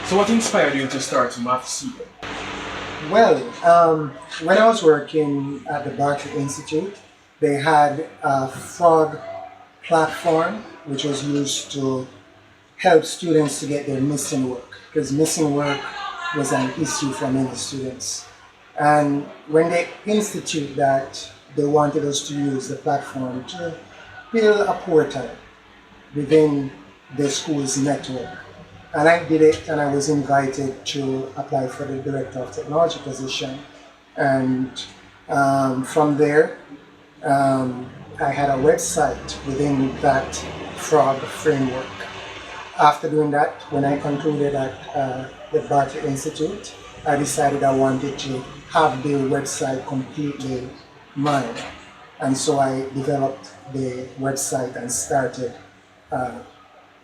So what inspired you to start Math CVM? Well, when I was working at the Bartley Institute, they had a frog platform which was used to help students to get their missing work, because missing work was an issue for many students. And when they institute that, they wanted us to use the platform to build a portal within the school's network. And I did it, and I was invited to apply for the Director of Technology position. And from there, I had a website within that frog framework. After doing that, when I concluded at the Bartley Institute, I decided I wanted to have the website completely mine. And so I developed the website and started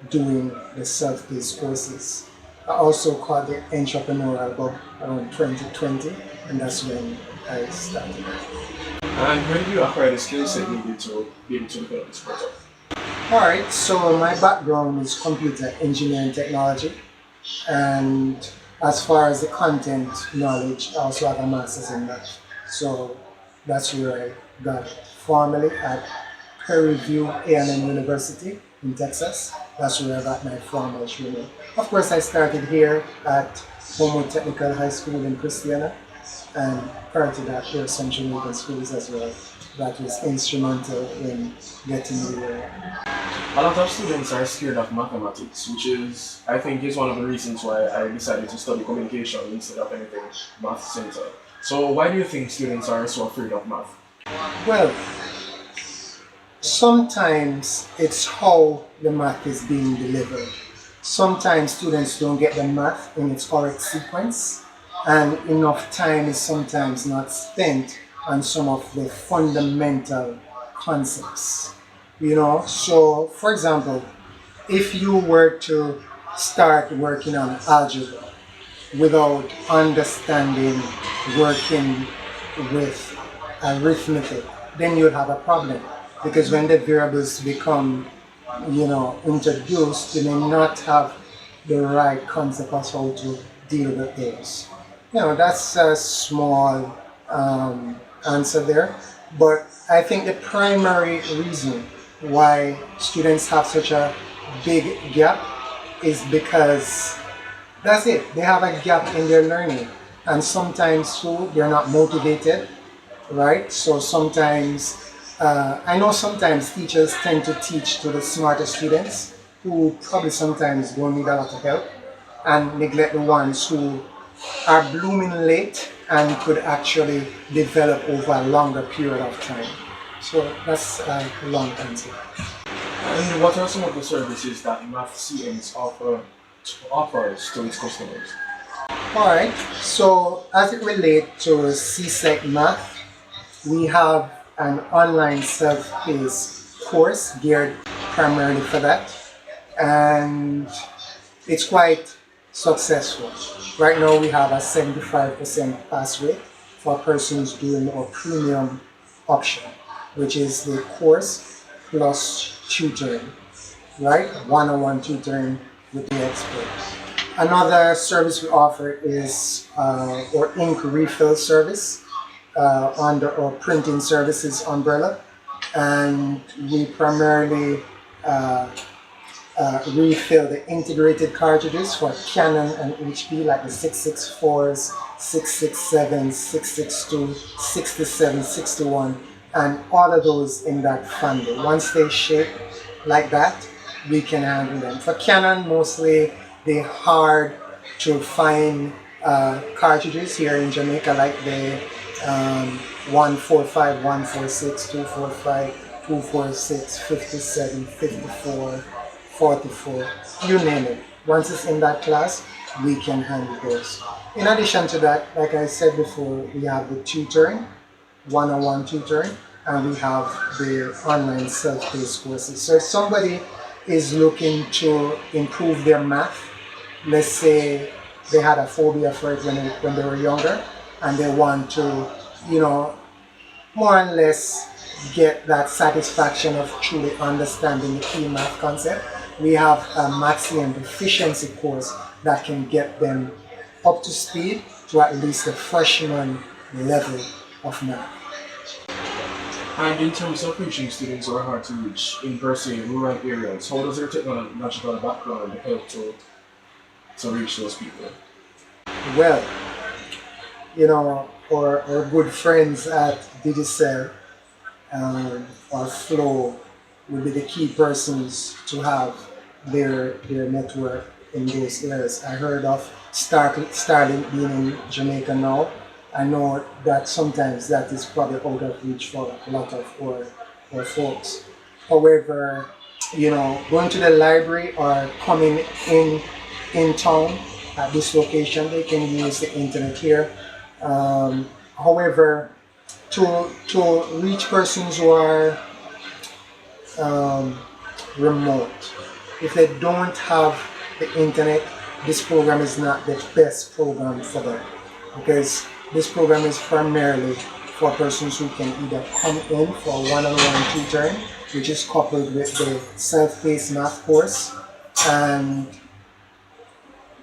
doing the self-paced courses. I also caught the entrepreneurial bug around 2020, and that's when I started. And where did you acquire the skill set needed to be able to develop this product? Alright, so my background is computer engineering technology, and as far as the content knowledge, I also have a master's in that. So that's where I got it. Formerly at Prairie View A&M University in Texas. That's where I got my formal training. Of course, I started here at Homewood Technical High School in Christiana, and prior to that, there were some Jamaican schools as well. That was instrumental in getting me there. A lot of students are scared of mathematics, which is, I think, is one of the reasons why I decided to study communication instead of anything math center. So why do you think students are so afraid of math? Well, sometimes it's how the math is being delivered. Sometimes students don't get the math in its correct sequence, and enough time is sometimes not spent on some of the fundamental concepts. So for example, if you were to start working on algebra without understanding working with arithmetic, then you'd have a problem, because when the variables become introduced, you may not have the right concept of how to deal with those. That's a small answer there, but I think the primary reason why students have such a big gap is because that's it. They have a gap in their learning, and sometimes too they're not motivated, right? So sometimes I know sometimes teachers tend to teach to the smarter students who probably sometimes don't need a lot of help, and neglect the ones who are blooming late and could actually develop over a longer period of time. So that's a long answer. And what are some of the services that Math CMs offers to its customers? Alright, so as it relates to CSEC Math, we have an online self-paced course geared primarily for that, and it's quite successful. Right now we have a 75% pass rate for persons doing our premium option, which is the course plus tutoring, right? One-on-one tutoring with the expert. Another service we offer is our ink refill service under our printing services umbrella, and we primarily refill the integrated cartridges for Canon and HP, like the 664s, 667s, 662, 67, 61, and all of those in that family. Once they shape like that, we can handle them. For Canon, mostly the hard to find cartridges here in Jamaica, like the 145, 146, 245, 246, 57, 54, 44, you name it. Once it's in that class, we can handle those. In addition to that, like I said before, we have the tutoring, one-on-one tutoring, and we have the online self-paced courses. So if somebody is looking to improve their math, let's say they had a phobia for it when they were younger, and they want to, more or less get that satisfaction of truly understanding the key math concept, we have a maximum proficiency course that can get them up to speed to at least the freshman level of math. And in terms of reaching students who are hard to reach in per se rural areas, how does their technological background help to reach those people? Well, our good friends at Digicel or Flow will be the key persons to have their network in those areas. I heard of Starlink being in Jamaica now. I know that sometimes that is probably out of reach for a lot of our folks. However, going to the library or coming in town at this location, they can use the internet here. However, to reach persons who are remote, if they don't have the internet, this program is not the best program for them, because this program is primarily for persons who can either come in for one-on-one tutoring, which is coupled with the self-paced math course, and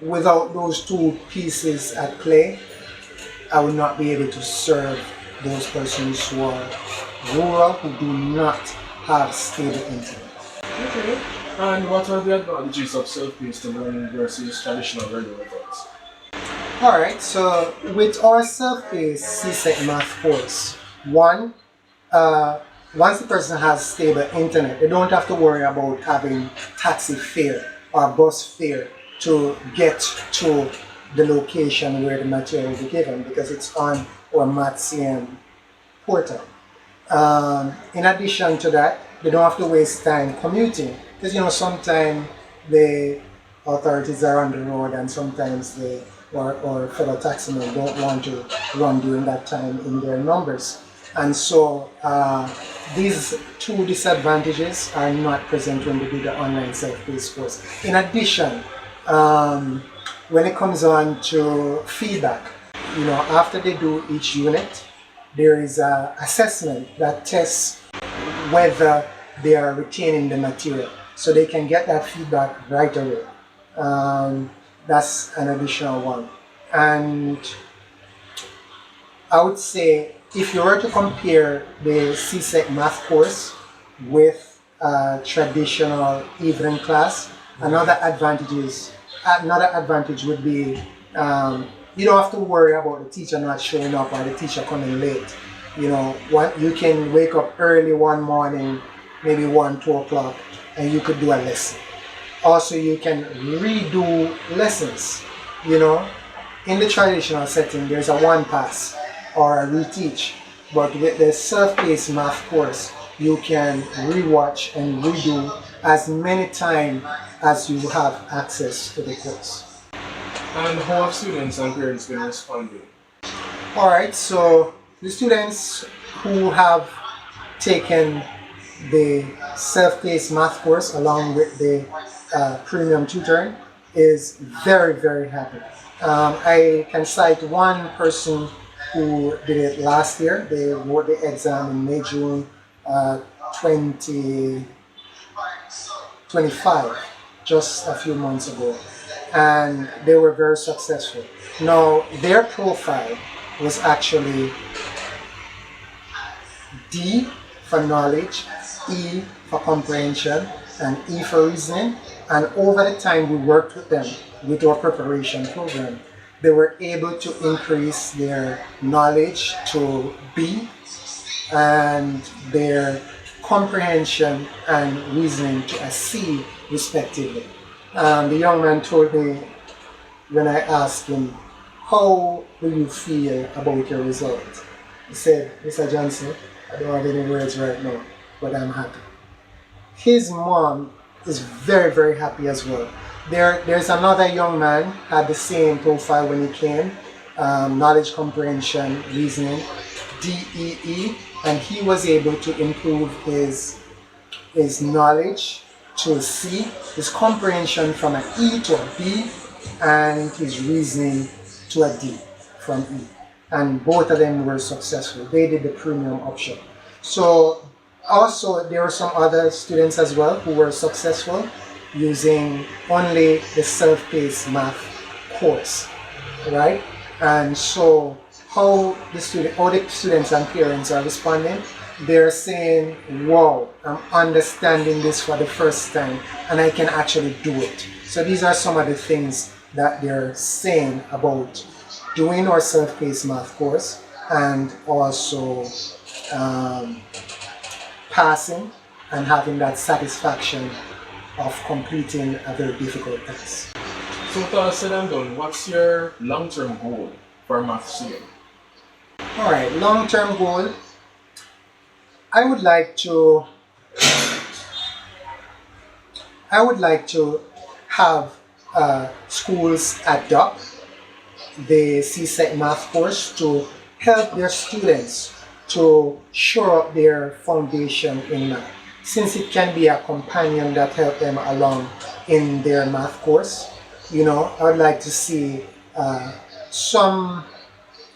without those two pieces at play, I would not be able to serve those persons who are rural, who do not have stable internet. Okay. And what are the advantages of self-paced learning versus traditional learning methods? Alright, so with our self-paced CSEC math course, once the person has stable internet, they don't have to worry about having taxi fare or bus fare to get to the location where the material will be given, because it's on our Math portal. In addition to that, they don't have to waste time commuting, because sometimes the authorities are on the road, and sometimes or fellow taximen don't want to run during that time in their numbers. And so these two disadvantages are not present when they do the online self-paced course. In addition, when it comes on to feedback, after they do each unit, there is an assessment that tests whether they are retaining the material, so they can get that feedback right away. That's an additional one. And I would say, if you were to compare the CSEC math course with a traditional evening class, another advantage would be you don't have to worry about the teacher not showing up or the teacher coming late. You can wake up early one morning, maybe 1-2 o'clock, and you could do a lesson. Also, you can redo lessons. In the traditional setting, there's a one pass or a reteach, but with the self-paced math course, you can rewatch and redo as many times as you have access to the course. And how have students and parents been responding? Alright, so the students who have taken the self-paced math course along with the premium tutoring is very, very happy. I can cite one person who did it last year. They wrote the exam in May, June 2025, just a few months ago, and they were very successful. Now, their profile was actually D for knowledge, E for comprehension, and E for reasoning. And over the time we worked with them with our preparation program, they were able to increase their knowledge to B and their comprehension and reasoning to a C, respectively. The young man told me when I asked him, "How do you feel about your result?" He said, "Mr. Johnson, I don't have any words right now, but I'm happy." His mom is very, very happy as well. There's another young man had the same profile when he came, knowledge comprehension, reasoning, DEE, and he was able to improve his knowledge to a C, his comprehension from an E to a B, and his reasoning to a D from E. And both of them were successful. They did the premium option. So also there were some other students as well who were successful. using only the self-paced math course, right? And so how the students and parents are responding, they're saying, wow, I'm understanding this for the first time and I can actually do it. So these are some of the things that they're saying about doing our self-paced math course, and also um, passing and having that satisfaction of completing a very difficult test. So with all said and done, what's your long-term goal for Math CM? All right, long-term goal. I would like to have schools adopt the CSEC math course to help their students to shore up their foundation in math, since it can be a companion that help them along in their math course. I would like to see some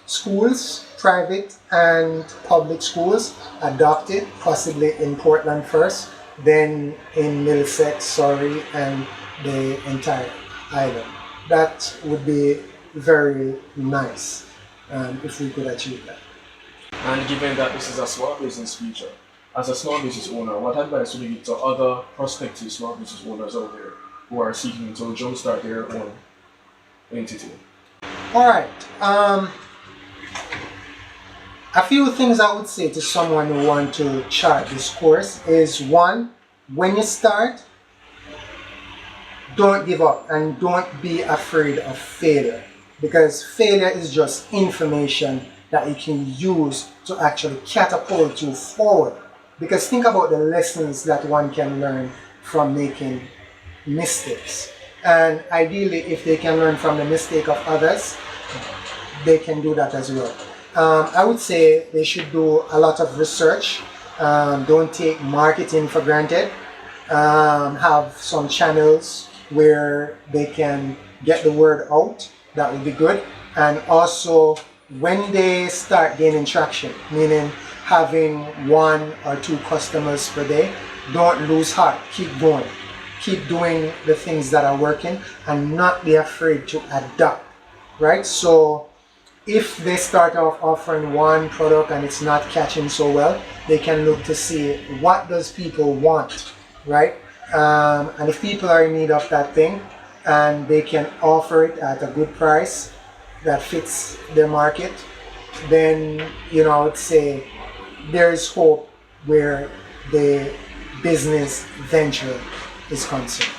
schools, private and public schools, adopt it, possibly in Portland first, then in Middlesex, Surrey, and the entire island. That would be very nice if we could achieve that. And given that this is a small business feature, as a small business owner, what advice would you give to other prospective small business owners out there who are seeking to jumpstart their own entity? All right. A few things I would say to someone who want to chart this course is, one, when you start, don't give up and don't be afraid of failure, because failure is just information that you can use to actually catapult you forward. Because think about the lessons that one can learn from making mistakes. And ideally, if they can learn from the mistake of others, they can do that as well. I would say they should do a lot of research. Don't take marketing for granted. Have some channels where they can get the word out. That would be good. And also, when they start gaining traction, meaning having 1 or 2 customers per day, don't lose heart. Keep going. Keep doing the things that are working and not be afraid to adapt, right? So if they start off offering one product and it's not catching so well, they can look to see what does people want, right? And if people are in need of that thing and they can offer it at a good price that fits their market, then I would say there is hope where the business venture is concerned.